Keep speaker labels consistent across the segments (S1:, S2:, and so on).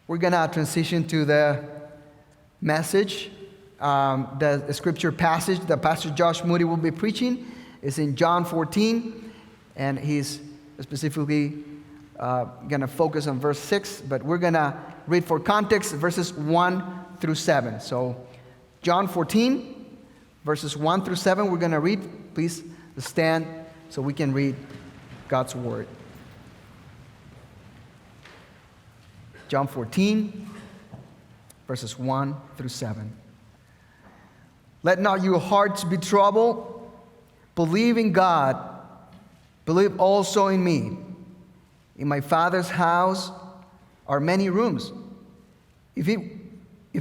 S1: We're going to transition to the message. The scripture passage that Pastor Josh Moody will be preaching is in John 14, and he's specifically going to focus on verse 6, but we're going to read for context verses 1 through 7. So John 14, verses 1 through 7, we're going to read. Please stand so we can read God's word. John 14, verses 1 through 7. Let not your hearts be troubled. Believe in God. Believe also in me. In my Father's house are many rooms. If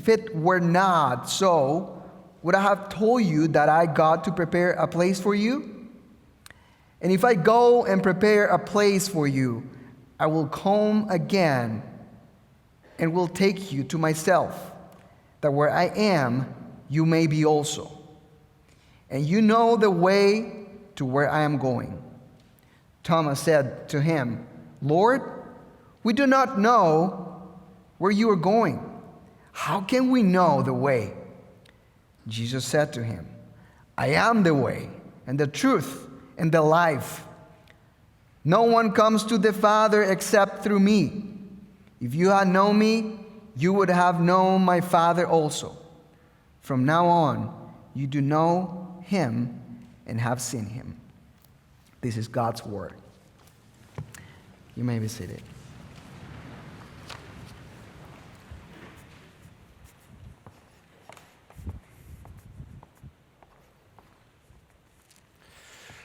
S1: it were not so, would I have told you that I got to prepare a place for you? And if I go and prepare a place for you, I will come again and will take you to myself, that where I am, you may be also. And you know the way to where I am going. Thomas said to him, Lord, we do not know where you are going. How can we know the way? Jesus said to him, I am the way and the truth and the life. No one comes to the Father except through me. If you had known me, you would have known my Father also. From now on, you do know him and have seen him. This is God's word. You may be seated.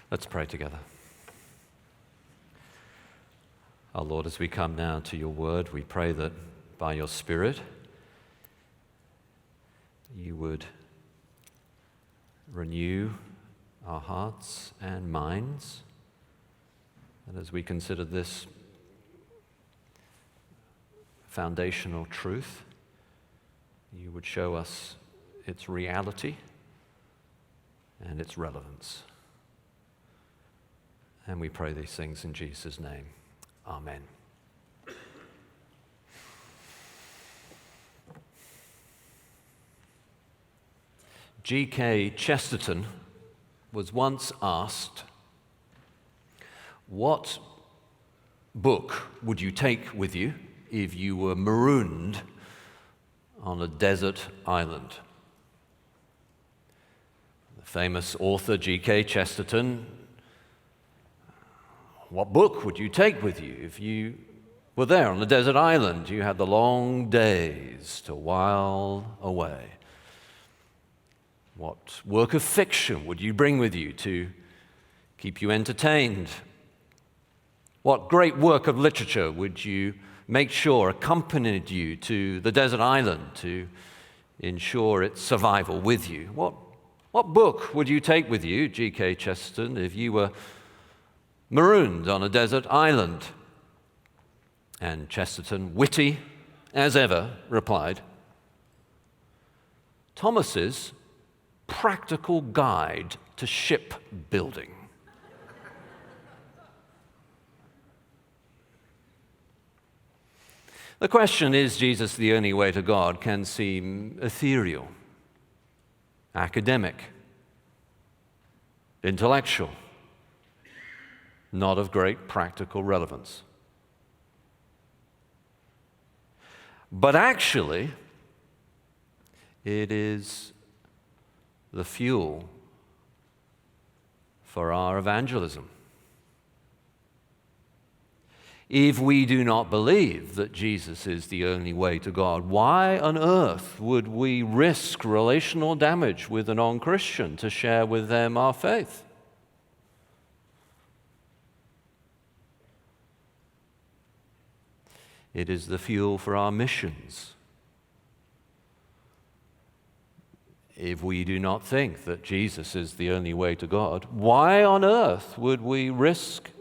S2: Let's pray together. Our Lord, as we come now to your word, we pray that by your Spirit, you would renew our hearts and minds. And as we consider this foundational truth, you would show us its reality and its relevance. And we pray these things in Jesus' name. Amen. G.K. Chesterton was once asked, what book would you take with you if you were marooned on a desert island? The famous author G.K. Chesterton, what book would you take with you if you were there on a desert island? You had the long days to while away. What work of fiction would you bring with you to keep you entertained? What great work of literature would you make sure accompanied you to the desert island to ensure its survival with you? What book would you take with you, G.K. Chesterton, if you were marooned on a desert island? And Chesterton, witty as ever, replied, Thomas's Practical Guide to Shipbuilding. The question, is Jesus the only way to God, can seem ethereal, academic, intellectual, not of great practical relevance. But actually, it is the fuel for our evangelism. If we do not believe that Jesus is the only way to God, why on earth would we risk relational damage with a non-Christian to share with them our faith? It is the fuel for our missions. If we do not think that Jesus is the only way to God, why on earth would we risk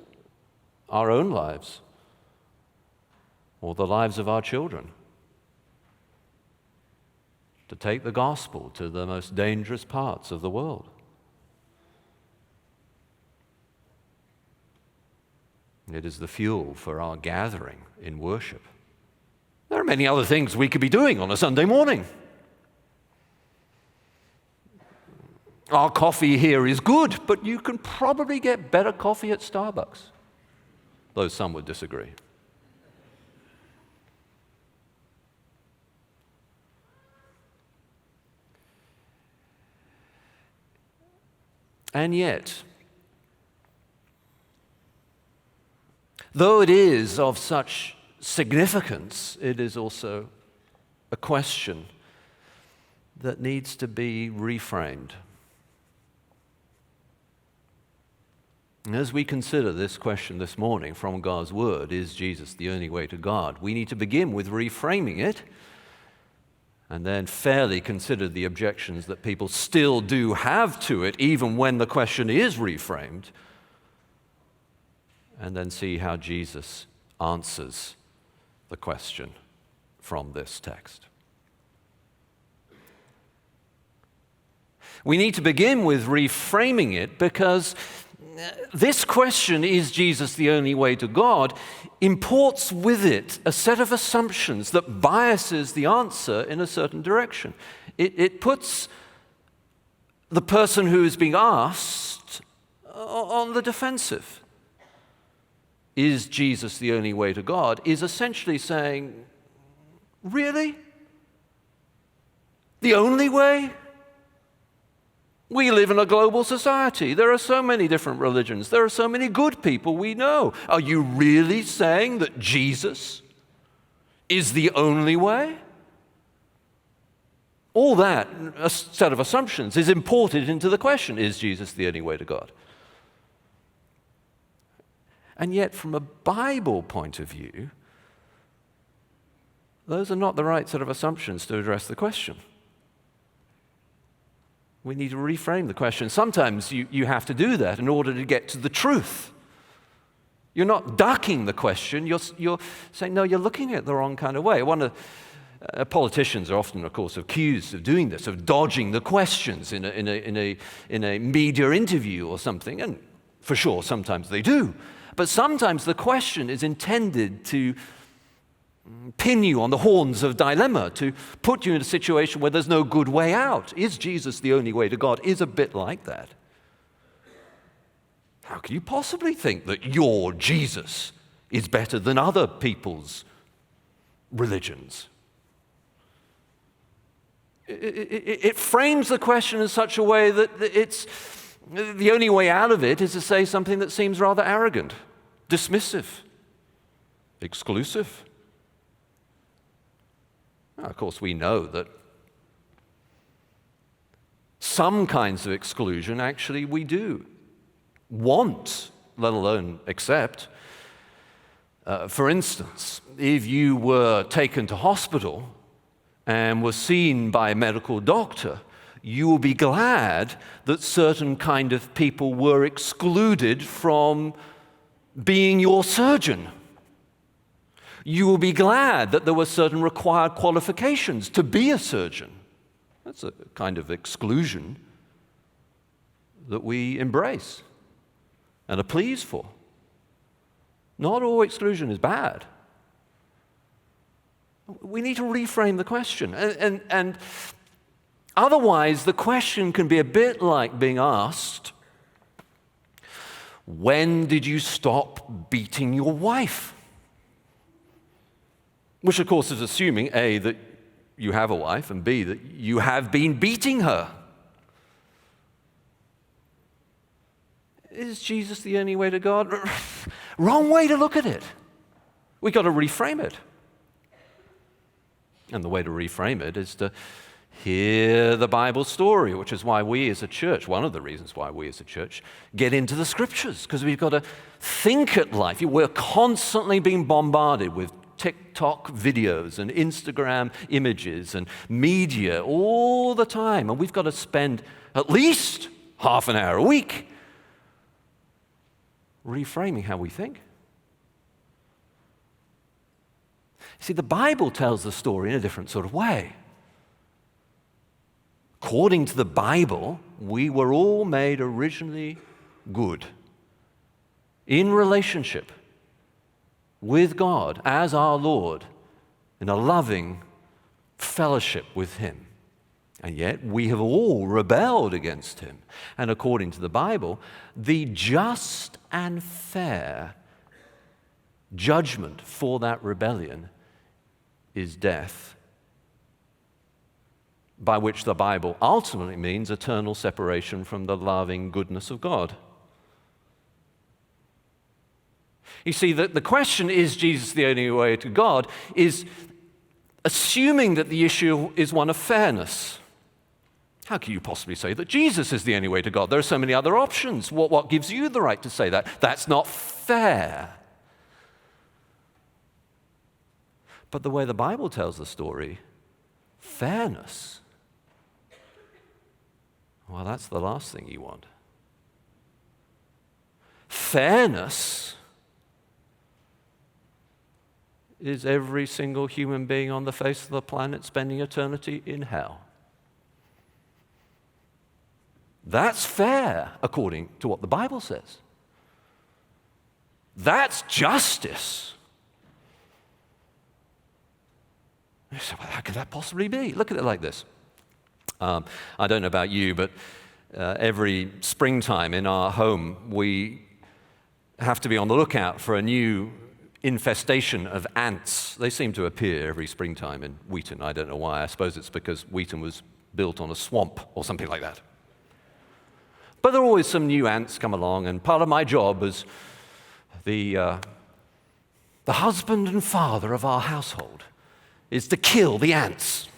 S2: our own lives or the lives of our children to take the gospel to the most dangerous parts of the world? It is the fuel for our gathering in worship. There are many other things we could be doing on a Sunday morning. Our coffee here is good, but you can probably get better coffee at Starbucks, though some would disagree. And yet, though it is of such significance, it is also a question that needs to be reframed. And as we consider this question this morning from God's Word, is Jesus the only way to God? We need to begin with reframing it and then fairly consider the objections that people still do have to it, even when the question is reframed, and then see how Jesus answers the question from this text. We need to begin with reframing it because this question, is Jesus the only way to God, imports with it a set of assumptions that biases the answer in a certain direction. It puts the person who is being asked on the defensive. Is Jesus the only way to God? Is essentially saying, really? The only way? We live in a global society. There are so many different religions. There are so many good people we know. Are you really saying that Jesus is the only way? All that, a set of assumptions, is imported into the question, is Jesus the only way to God? And yet, from a Bible point of view, those are not the right set of assumptions to address the question. We need to reframe the question. Sometimes you have to do that in order to get to the truth. You're not ducking the question. You're saying, no, you're looking at it the wrong kind of way. Politicians are often, of course, accused of doing this, of dodging the questions in a media interview or something. And for sure, sometimes they do. But sometimes the question is intended to pin you on the horns of dilemma, to put you in a situation where there's no good way out. Is Jesus the only way to God? Is a bit like that. How can you possibly think that your Jesus is better than other people's religions? It frames the question in such a way that it's the only way out of it is to say something that seems rather arrogant, dismissive, exclusive. Now, of course, we know that some kinds of exclusion actually we do want, let alone accept. For instance, if you were taken to hospital and were seen by a medical doctor, you will be glad that certain kind of people were excluded from being your surgeon. You will be glad that there were certain required qualifications to be a surgeon. That's a kind of exclusion that we embrace and are pleased for. Not all exclusion is bad. We need to reframe the question. And otherwise, the question can be a bit like being asked, when did you stop beating your wife? Which, of course, is assuming, A, that you have a wife, and B, that you have been beating her. Is Jesus the only way to God? Wrong way to look at it. We've got to reframe it. And the way to reframe it is to hear the Bible story, which is why we as a church, one of the reasons why we as a church, get into the Scriptures, because we've got to think at life. We're constantly being bombarded with TikTok videos and Instagram images and media all the time. And we've got to spend at least half an hour a week reframing how we think. See, the Bible tells the story in a different sort of way. According to the Bible, we were all made originally good in relationship with God as our Lord in a loving fellowship with him. And yet we have all rebelled against him. And according to the Bible, the just and fair judgment for that rebellion is death, by which the Bible ultimately means eternal separation from the loving goodness of God. You see, the question, is Jesus the only way to God, is assuming that the issue is one of fairness. How can you possibly say that Jesus is the only way to God? There are so many other options. What gives you the right to say that? That's not fair. But the way the Bible tells the story, fairness, well, that's the last thing you want. Fairness is every single human being on the face of the planet spending eternity in hell. That's fair, according to what the Bible says. That's justice. You say, well, how could that possibly be? Look at it like this. I don't know about you, but every springtime in our home, we have to be on the lookout for a new infestation of ants. They seem to appear every springtime in Wheaton. I don't know why. I suppose it's because Wheaton was built on a swamp or something like that. But there are always some new ants come along, and part of my job as the husband and father of our household is to kill the ants.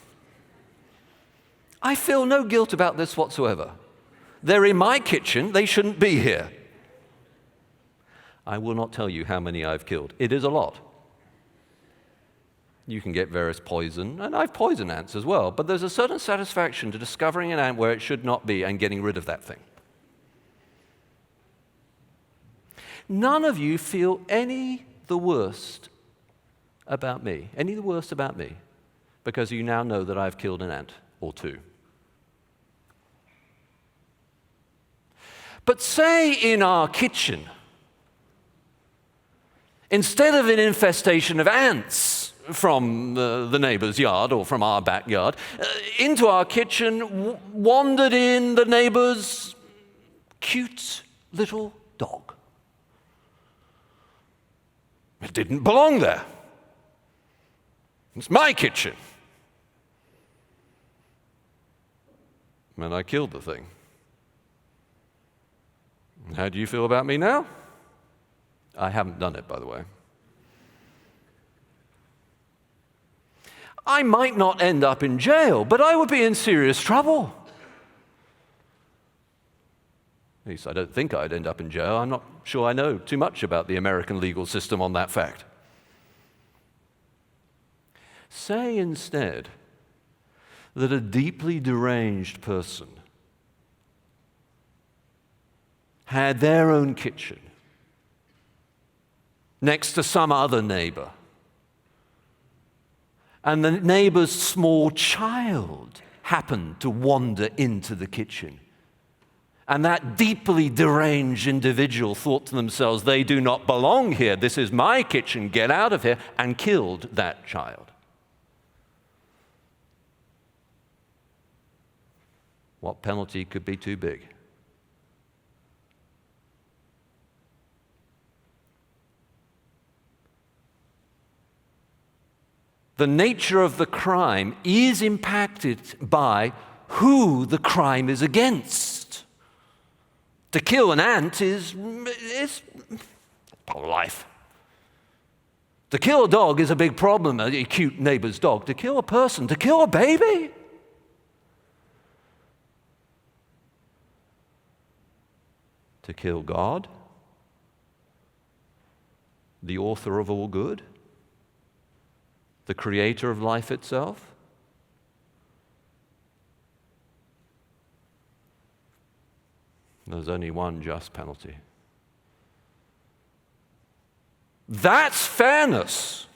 S2: I feel no guilt about this whatsoever. They're in my kitchen. They shouldn't be here. I will not tell you how many I've killed. It is a lot. You can get various poison, and I've poisoned ants as well, but there's a certain satisfaction to discovering an ant where it should not be and getting rid of that thing. None of you feel any the worst about me, because you now know that I've killed an ant or two. But say in our kitchen, instead of an infestation of ants from the neighbor's yard or from our backyard, into our kitchen wandered in the neighbor's cute little dog. It didn't belong there. It's my kitchen. And I killed the thing. How do you feel about me now? I haven't done it, by the way. I might not end up in jail, but I would be in serious trouble. At least I don't think I'd end up in jail. I'm not sure I know too much about the American legal system on that fact. Say instead that a deeply deranged person had their own kitchen next to some other neighbor, and the neighbor's small child happened to wander into the kitchen. And that deeply deranged individual thought to themselves, they do not belong here, this is my kitchen, get out of here, and killed that child. What penalty could be too big? The nature of the crime is impacted by who the crime is against. To kill an ant is part of life. To kill a dog is a big problem, a cute neighbor's dog. To kill a person, to kill a baby. To kill God, the author of all good, the creator of life itself. There's only one just penalty. That's fairness.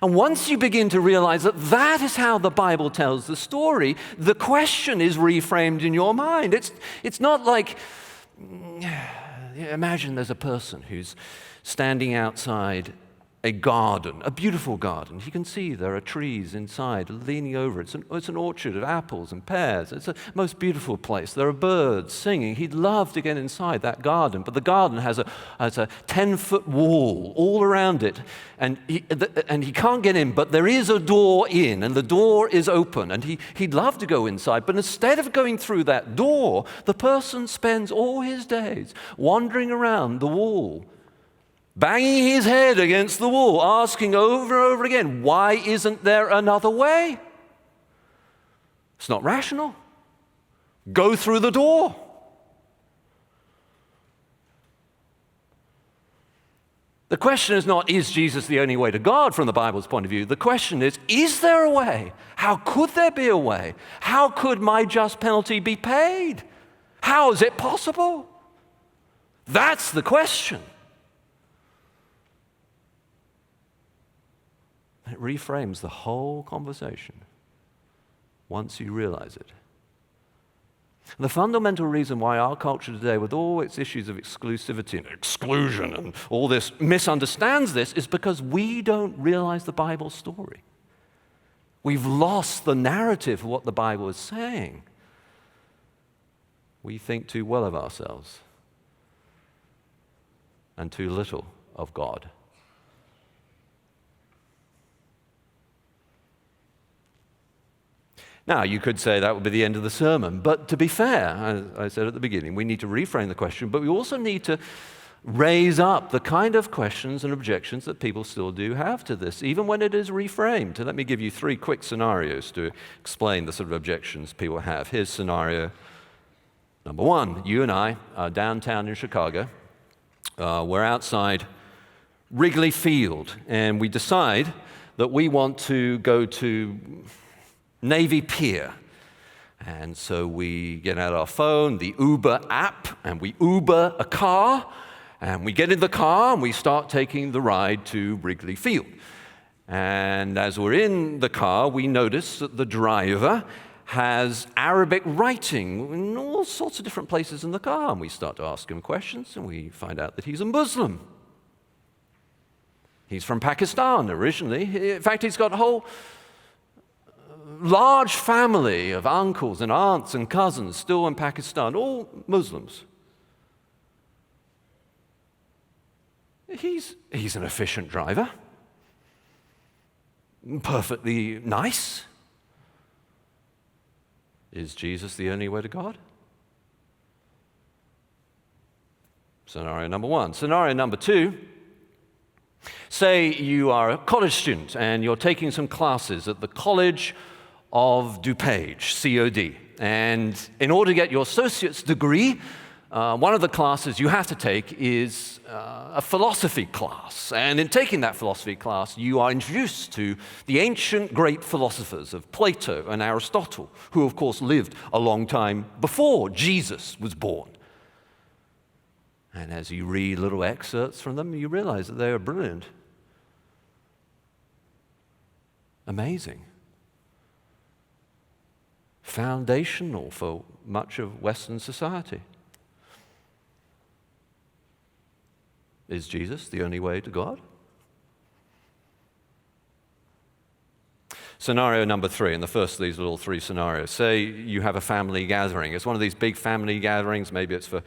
S2: And once you begin to realize that that is how the Bible tells the story, the question is reframed in your mind. It's not like Imagine there's a person who's standing outside a garden, a beautiful garden. He can see there are trees inside, leaning over. It's an orchard of apples and pears. It's a most beautiful place. There are birds singing. He'd love to get inside that garden, but the garden has a 10-foot wall all around it, and he can't get in, but there is a door in, and the door is open, and he'd love to go inside, but instead of going through that door, the person spends all his days wandering around the wall, banging his head against the wall, asking over and over again, why isn't there another way? It's not rational. Go through the door. The question is not, is Jesus the only way to God from the Bible's point of view? The question is there a way? How could there be a way? How could my just penalty be paid? How is it possible? That's the question. It reframes the whole conversation once you realize it. The fundamental reason why our culture today, with all its issues of exclusivity and exclusion and all this, misunderstands this is because we don't realize the Bible story. We've lost the narrative of what the Bible is saying. We think too well of ourselves and too little of God. Now, you could say that would be the end of the sermon, but to be fair, as I said at the beginning, we need to reframe the question, but we also need to raise up the kind of questions and objections that people still do have to this, even when it is reframed. And let me give you 3 quick scenarios to explain the sort of objections people have. Here's scenario number 1. You and I are downtown in Chicago. We're outside Wrigley Field, and we decide that we want to go to Navy Pier. And so we get out our phone, the Uber app, and we Uber a car, and we get in the car and we start taking the ride to Wrigley Field. And as we're in the car, we notice that the driver has Arabic writing in all sorts of different places in the car. And we start to ask him questions, and we find out that he's a Muslim. He's from Pakistan originally. In fact, he's got a whole large family of uncles and aunts and cousins still in Pakistan, all Muslims. He's an efficient driver, perfectly nice. Is Jesus the only way to God? Scenario number 1. Scenario number 2. Say you are a college student and you're taking some classes at the College of DuPage, COD. And in order to get your associate's degree, one of the classes you have to take is a philosophy class. And in taking that philosophy class, you are introduced to the ancient great philosophers of Plato and Aristotle, who of course lived a long time before Jesus was born. And as you read little excerpts from them, you realize that they are brilliant, amazing, foundational for much of Western society. Is Jesus the only way to God? Scenario number 3, and the first of these little 3 scenarios. Say you have a family gathering. It's one of these big family gatherings. Maybe it's for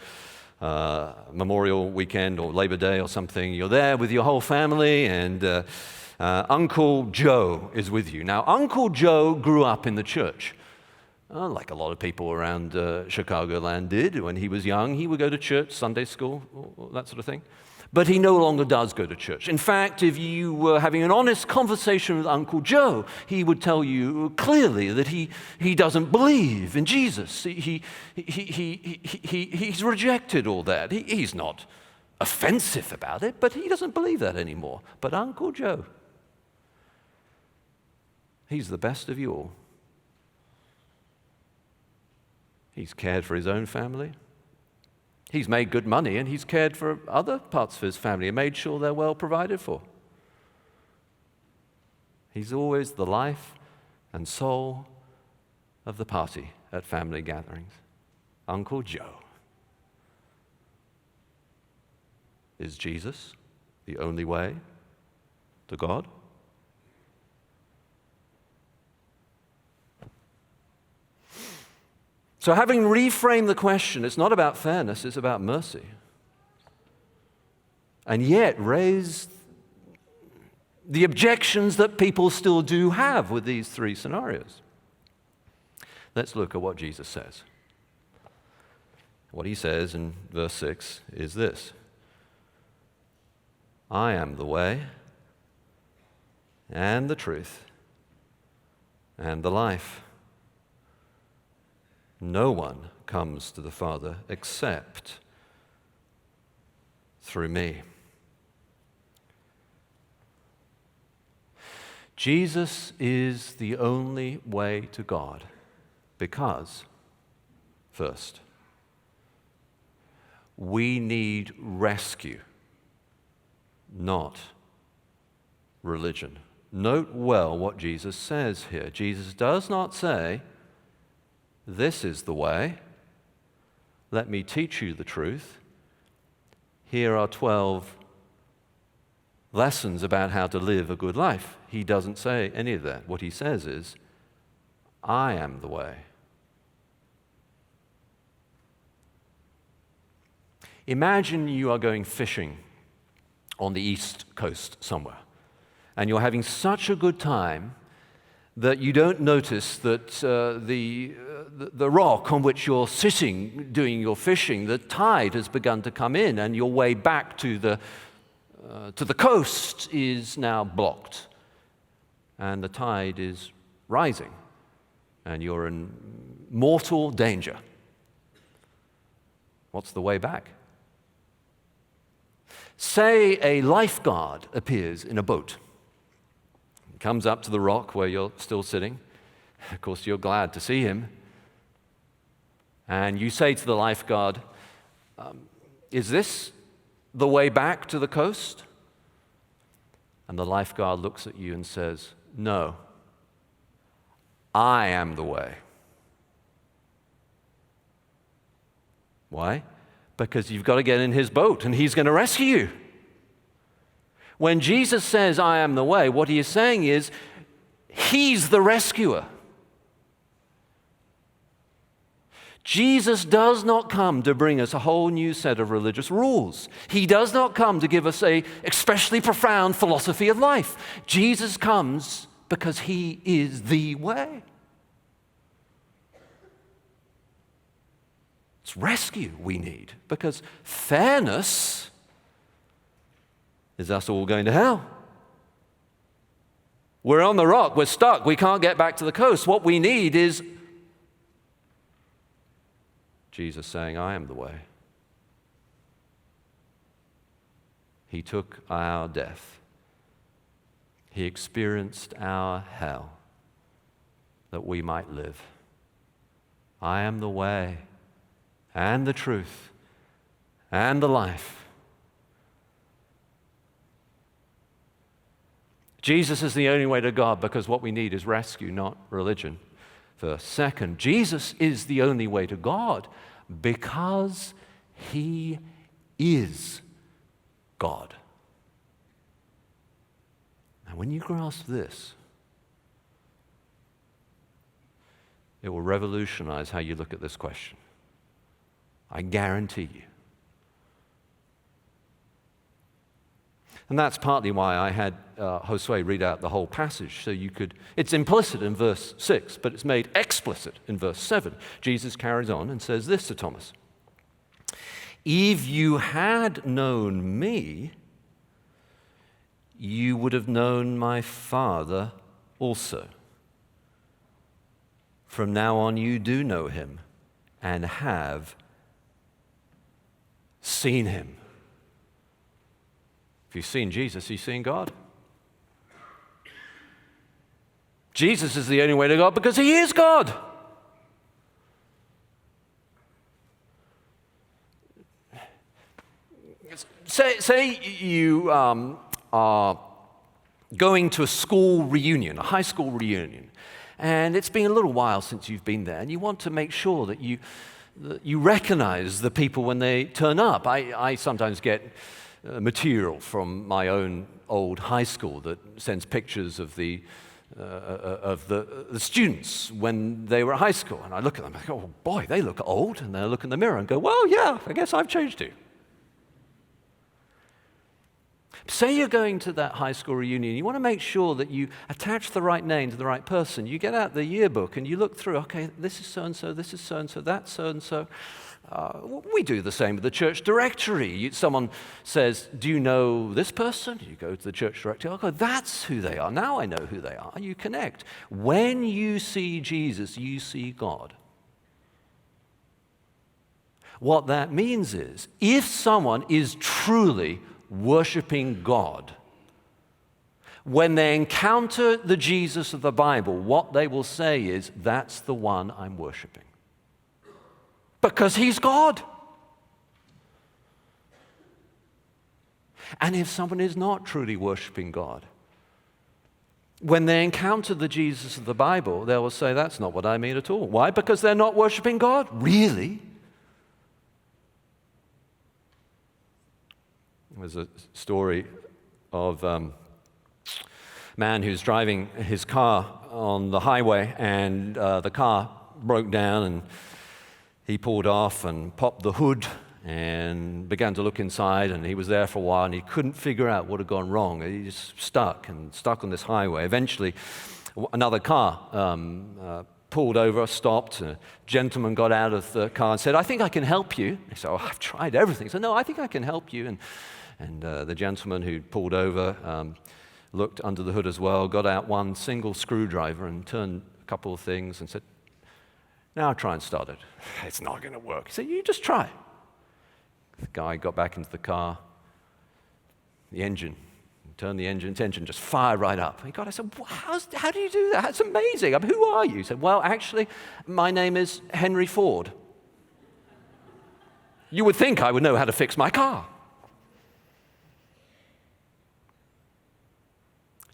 S2: Memorial Weekend or Labor Day or something. You're there with your whole family, and Uncle Joe is with you. Now, Uncle Joe grew up in the church. Like a lot of people around Chicagoland did. When he was young, he would go to church, Sunday school, that sort of thing. But he no longer does go to church. In fact, if you were having an honest conversation with Uncle Joe, he would tell you clearly that he doesn't believe in Jesus. He's rejected all that. He's not offensive about it, but he doesn't believe that anymore. But Uncle Joe, he's the best of you all. He's cared for his own family. He's made good money, and he's cared for other parts of his family and made sure they're well provided for. He's always the life and soul of the party at family gatherings. Uncle Joe. Is Jesus the only way to God? So having reframed the question, it's not about fairness, it's about mercy. And yet raise the objections that people still do have with these three scenarios. Let's look at what Jesus says. What he says in verse 6 is this: I am the way and the truth and the life. No one comes to the Father except through me. Jesus is the only way to God because, first, we need rescue, not religion. Note well what Jesus says here. Jesus does not say, this is the way, let me teach you the truth. Here are 12 lessons about how to live a good life. He doesn't say any of that. What he says is, I am the way. Imagine you are going fishing on the East Coast somewhere, and you're having such a good time that you don't notice that the rock on which you're sitting doing your fishing, the tide has begun to come in, and your way back to the coast is now blocked, and the tide is rising, and you're in mortal danger. What's the way back? Say a lifeguard appears in a boat. He comes up to the rock where you're still sitting. Of course, you're glad to see him. And you say to the lifeguard, is this the way back to the coast? And the lifeguard looks at you and says, no, I am the way. Why? Because you've got to get in his boat and he's going to rescue you. When Jesus says, I am the way, what he is saying is, he's the rescuer. Jesus does not come to bring us a whole new set of religious rules. He does not come to give us a especially profound philosophy of life. Jesus comes because he is the way. It's rescue we need, because fairness is us all going to hell. We're on the rock, we're stuck, we can't get back to the coast. What we need is Jesus saying, I am the way. He took our death. He experienced our hell that we might live. I am the way and the truth and the life. Jesus is the only way to God because what we need is rescue, not religion. First. Second, Jesus is the only way to God because he is God. Now, when you grasp this, it will revolutionize how you look at this question. I guarantee you. And that's partly why I had Josue read out the whole passage, so you could, it's implicit in verse 6, but it's made explicit in verse 7. Jesus carries on and says this to Thomas: if you had known me, you would have known my Father also. From now on you do know him and have seen him. If you've seen Jesus, you've seen God. Jesus is the only way to God because he is God. Say you are going to a school reunion, a high school reunion, and it's been a little while since you've been there, and you want to make sure that you recognize the people when they turn up. I sometimes get material from my own old high school that sends pictures of the students when they were at high school. And I look at them and I go, oh boy, they look old. And then I look in the mirror and go, well, yeah, I guess I've changed too. Say you're going to that high school reunion. You want to make sure that you attach the right name to the right person. You get out the yearbook and you look through, okay, this is so-and-so, this is so-and-so, that's so-and-so. We do the same with the church directory. Someone says, do you know this person? You go to the church directory. Oh, God, that's who they are. Now I know who they are. You connect. When you see Jesus, you see God. What that means is, if someone is truly worshiping God, when they encounter the Jesus of the Bible, what they will say is, that's the one I'm worshiping. Because he's God. And if someone is not truly worshiping God, when they encounter the Jesus of the Bible, they will say, that's not what I mean at all. Why? Because they're not worshiping God? Really? There's a story of a man who's driving his car on the highway, and the car broke down, and he pulled off and popped the hood and began to look inside, and he was there for a while, and he couldn't figure out what had gone wrong. He just stuck on this highway. Eventually, another car pulled over, stopped. A gentleman got out of the car and said, I think I can help you. He said, oh, I've tried everything. He said, no, I think I can help you. And the gentleman who pulled over looked under the hood as well, got out one single screwdriver and turned a couple of things and said, now try and start it. It's not going to work. He said, you just try. The guy got back into the car, the engine, turned the engine just fired right up. I said, how do you do that? That's amazing. I mean, who are you? He said, well, actually, my name is Henry Ford. You would think I would know how to fix my car.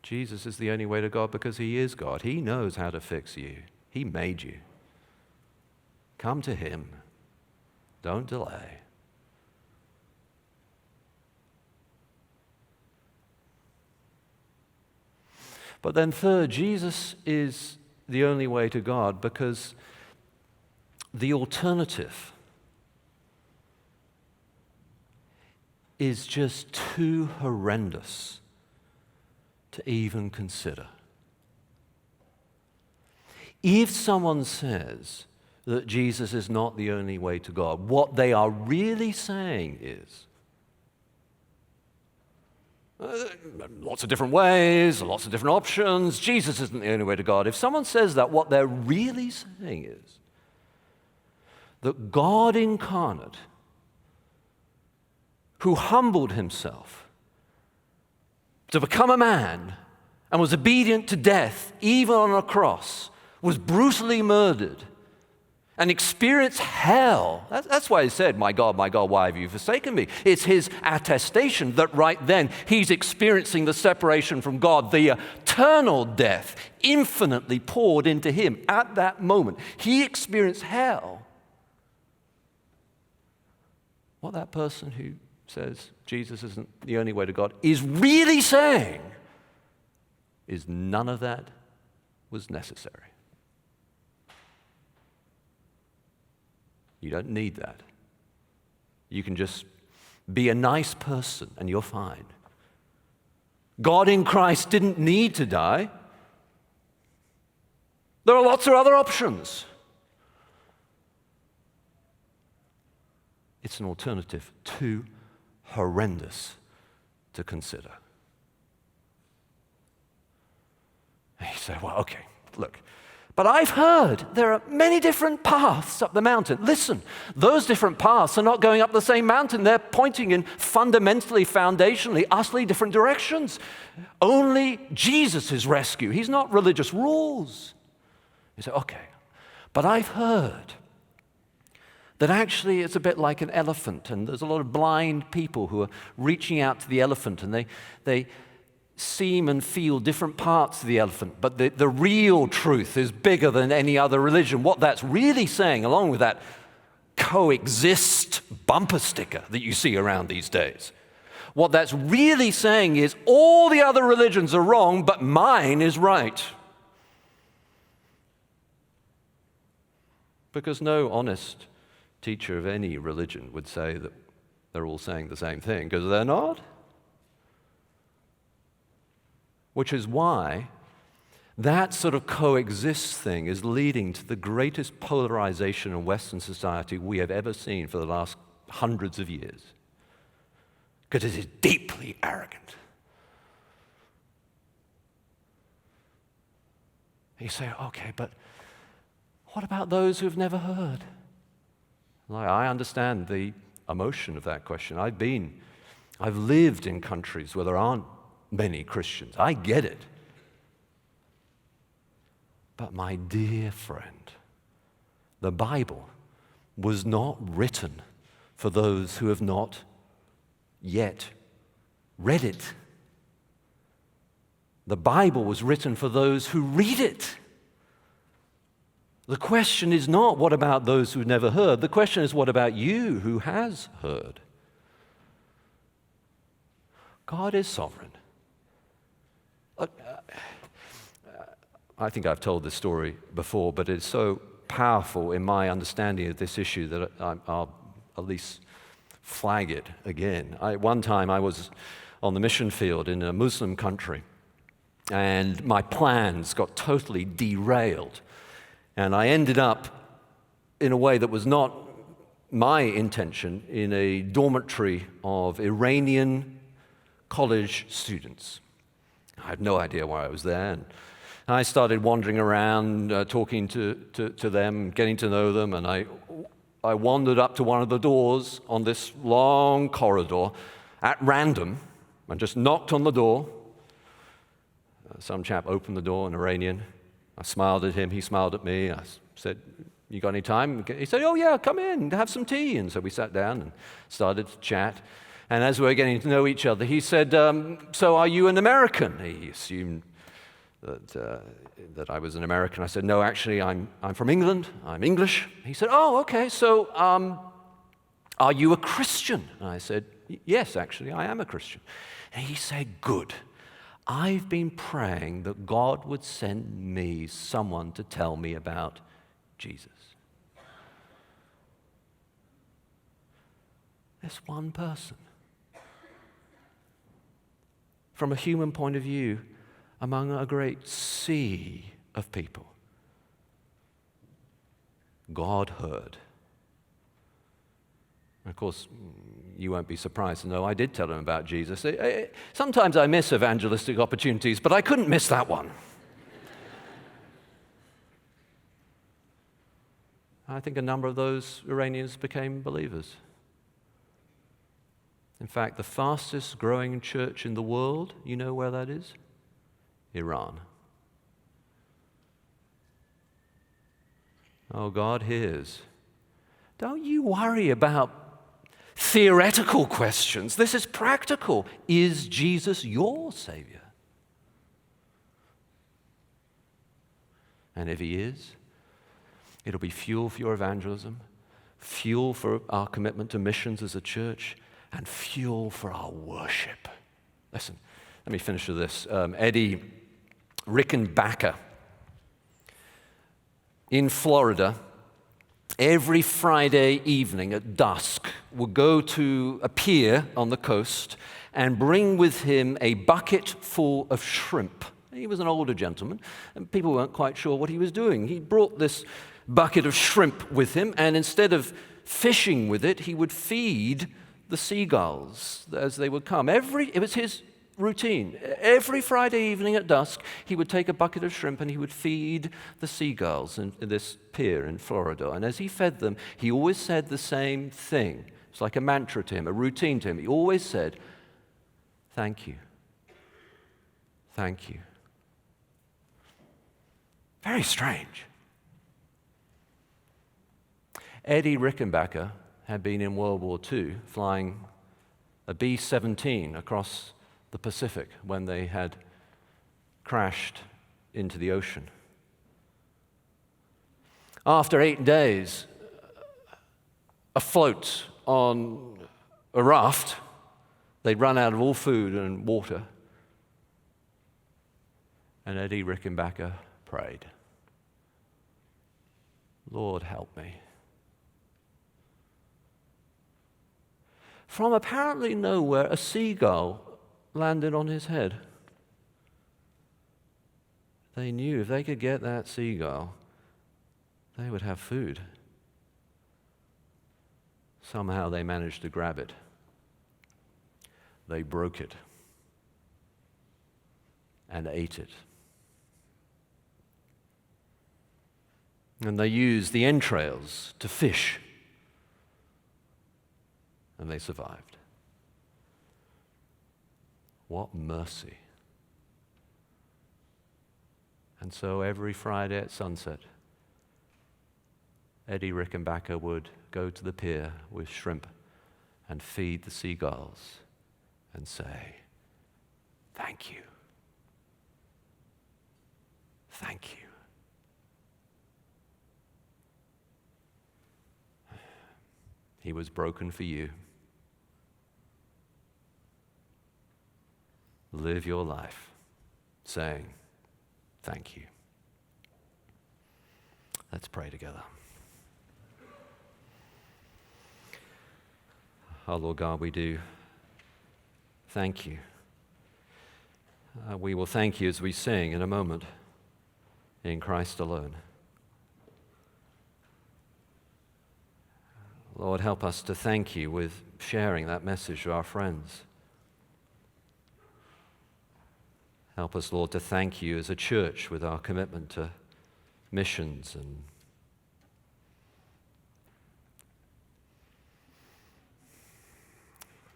S2: Jesus is the only way to God because he is God. He knows how to fix you. He made you. Come to him. Don't delay. But then third, Jesus is the only way to God because the alternative is just too horrendous to even consider. If someone says that Jesus is not the only way to God, what they are really saying is, lots of different ways, lots of different options, Jesus isn't the only way to God. If someone says that, what they're really saying is that God incarnate, who humbled himself to become a man and was obedient to death, even on a cross, was brutally murdered, and experienced hell. That's why he said, my God, why have you forsaken me? It's his attestation that right then he's experiencing the separation from God, the eternal death infinitely poured into him at that moment. He experienced hell. What that person who says Jesus isn't the only way to God is really saying is none of that was necessary. You don't need that. You can just be a nice person and you're fine. God in Christ didn't need to die. There are lots of other options. It's an alternative too horrendous to consider. And you say, well, okay, look, but I've heard there are many different paths up the mountain. Listen, those different paths are not going up the same mountain. They're pointing in fundamentally, foundationally, utterly different directions. Only Jesus' rescue. He's not religious rules. You say, okay, but I've heard that actually it's a bit like an elephant, and there's a lot of blind people who are reaching out to the elephant, and they seem and feel different parts of the elephant, but the real truth is bigger than any other religion. What that's really saying, along with that coexist bumper sticker that you see around these days, What that's really saying is all the other religions are wrong, but mine is right. Because no honest teacher of any religion would say that they're all saying the same thing, because they're not. Which is why that sort of coexist thing is leading to the greatest polarization in Western society we have ever seen for the last hundreds of years. Because it is deeply arrogant. You say, okay, but what about those who have never heard? Like, I understand the emotion of that question. I've lived in countries where there aren't many Christians. I get it. But my dear friend, the Bible was not written for those who have not yet read it. The Bible was written for those who read it. The question is not, what about those who never heard? The question is, what about you who has heard? God is sovereign. I think I've told this story before, but it's so powerful in my understanding of this issue that I'll at least flag it again. One time I was on the mission field in a Muslim country, and my plans got totally derailed. And I ended up in a way that was not my intention in a dormitory of Iranian college students. I had no idea why I was there. And I started wandering around, talking to them, getting to know them, and I wandered up to one of the doors on this long corridor at random and just knocked on the door. Some chap opened the door, an Iranian. I smiled at him, he smiled at me. I said, you got any time? He said, oh yeah, come in, have some tea. And so we sat down and started to chat. And as we were getting to know each other, he said, so are you an American? He assumed that I was an American. I said, no, actually, I'm from England. I'm English. He said, oh, okay, so are you a Christian? And I said, yes, actually, I am a Christian. And he said, good. I've been praying that God would send me someone to tell me about Jesus. There's one person. From a human point of view, among a great sea of people, God heard. Of course, you won't be surprised to know I did tell him about Jesus. Sometimes I miss evangelistic opportunities, but I couldn't miss that one. I think a number of those Iranians became believers. In fact, the fastest growing church in the world, you know where that is? Iran. Oh, God hears. Don't you worry about theoretical questions. This is practical. Is Jesus your Savior? And if he is, it'll be fuel for your evangelism, fuel for our commitment to missions as a church, and fuel for our worship. Listen, let me finish with this. Eddie Rickenbacker in Florida, every Friday evening at dusk, would go to a pier on the coast and bring with him a bucket full of shrimp. He was an older gentleman, and people weren't quite sure what he was doing. He brought this bucket of shrimp with him, and instead of fishing with it, he would feed the seagulls as they would come. It was his routine. Every Friday evening at dusk, he would take a bucket of shrimp and he would feed the seagulls in this pier in Florida. And as he fed them, he always said the same thing. It's like a mantra to him, a routine to him. He always said, thank you. Thank you. Very strange. Eddie Rickenbacker had been in World War II flying a B-17 across the Pacific when they had crashed into the ocean. After 8 days, afloat on a raft, They'd run out of all food and water. And Eddie Rickenbacker prayed, Lord, help me. From apparently nowhere, a seagull landed on his head. They knew if they could get that seagull, they would have food. Somehow they managed to grab it. They broke it and ate it. And they used the entrails to fish. And they survived. What mercy. And so every Friday at sunset, Eddie Rickenbacker would go to the pier with shrimp and feed the seagulls and say, thank you. Thank you. He was broken for you. Live your life saying, thank you. Let's pray together. Our Lord God, we do thank you. We will thank you as we sing in a moment, in Christ alone. Lord, help us to thank you with sharing that message to our friends. Help us, Lord, to thank you as a church with our commitment to missions and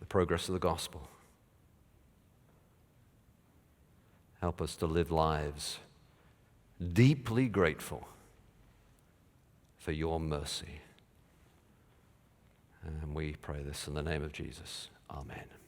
S2: the progress of the gospel. Help us to live lives deeply grateful for your mercy. And we pray this in the name of Jesus. Amen.